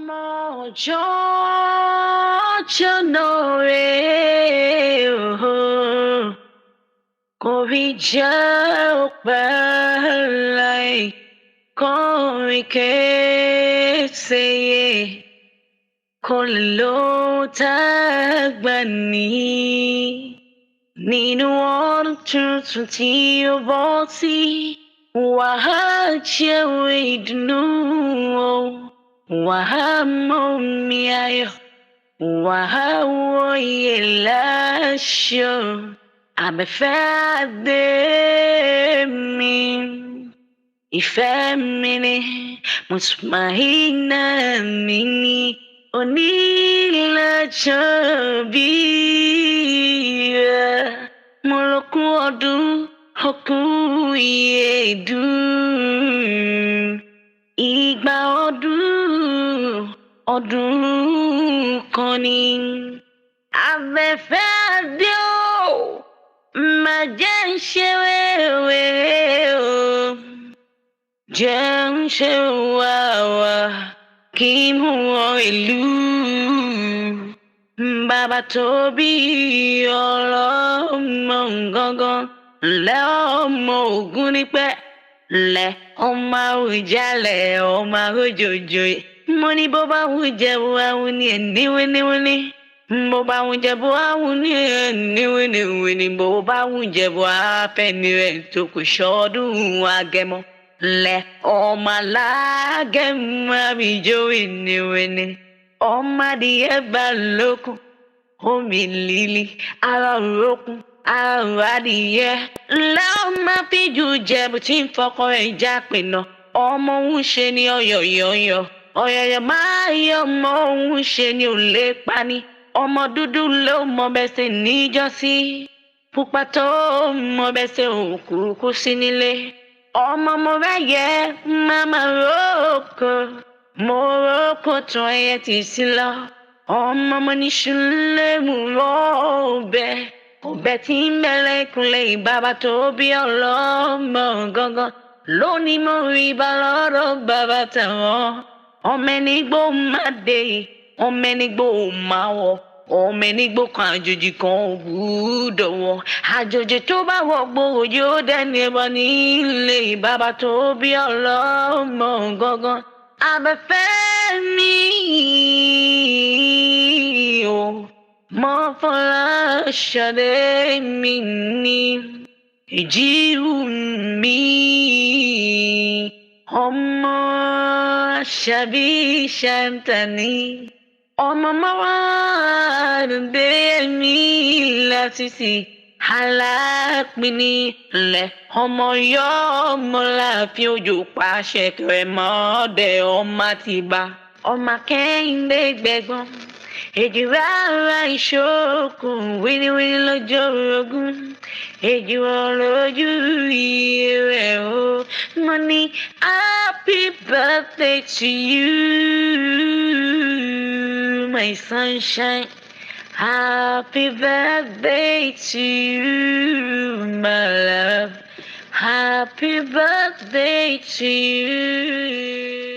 Ọmọ jọjọ re o, kò rí jẹ́ òpẹ́lẹ̀ kọrin kéṣeyẹ kò lè ló tẹ́gbẹ́ ní nínú ọdún tuntun tí ó bọ́ sí wàá jẹ́ ìdùnnú o. Wàá mọ̀ mí ayọ̀, wàá wòye láṣọ, àbẹ̀fẹ́ adé mi. Ìfẹ́ mi ni, mùsùlùmí mi ni, onílàjọ bí rẹ̀. Mo lókun ọdún, okùn ìyèdùn. Ìgbà ọdún kan ni afẹ́fẹ́ adé o, má jẹ́ ń ṣe wéwèé o, jẹ́ ń ṣe wàwà kí n mú wọn ìlú. Bàbá tó bí ọlọ́mọ gangan lẹ́ ọmọ Ògún nípẹ́ lẹ́ ọmọ Àwùjalẹ̀ ọmọ Àwùjọjọ. Mo ní bó bá wù Ìjẹ̀bú àwọn ní ẹni wíníwíní, bó bá wù Ìjẹ̀bú àwọn ní ẹni wíníwíní, bó bá wù Ìjẹ̀bú àfẹ́ni rẹ̀ tó kò ṣọdún Agẹmọ lẹ́ ọmọ alágẹmọ àbíjọ wíníwíní. Ọmọ adìyẹ bá lókun omi líli ara òrókun ara adìyẹ lọ́mọ fíjú Ìjẹ̀bú tí ń fọkọ ẹ̀ já pinna. Ọmọ òun ṣe ni ọ̀yọ̀yọ̀yọ̀ ọ̀yọ̀yọ̀ máa yọ ọmọ òun ṣe ni ò lè pani. Ọmọ dúdú ló mọ bẹ́sẹ̀ níjọ́sí, pupa tó mọ bẹ́sẹ̀ òkùnkùn sí nílé. Ọmọ mo ráyẹ máma rókò, mo rókò tán ẹyẹ tì sí lọ. Ọmọ mo ní ṣúlẹ̀ mú ọbẹ̀ ọbẹ̀ tí ń bẹ̀rẹ̀ ìkúnlẹ̀ bàbá tó bí ọlọ́mọ gangan lónìí mo rí bá lọ́dọ̀ bàbá tàwọn. Ọmọ ẹni gbó máa dé, ọmọ ẹni gbó máa wọ̀, ọmọ ẹni gbó kan àjòjì kan ò gbúdọ̀ wọ̀. Àjòjì tó bá wọ̀ gbòòrò yóò dẹ́ni ẹbọ nílé bàbá tó bí ọlọ́mọ gangan. Abẹ́fẹ́ mi o, mo fọlá ṣadé mi ní Ìjẹ̀bú mi. Ọmọ Àṣàbí Ṣàǹtàní, ọmọ Máwàdé mi lásìsì alápínì lẹ̀. Ọmọ yọ ọmọ láàfin òjò pàṣẹ kẹrẹmọdé ọmọ Àtìbà ọmọ Kẹ́hìndé gbẹ̀gbọ́n. Èjì rárá ìṣókùn wíníwíní lọ́jọ́ orogún, èjì wọ́n lójú rẹ̀ o. Mo ní happy birthday to you, my sunshine. Happy birthday to you, my love. Happy birthday to you.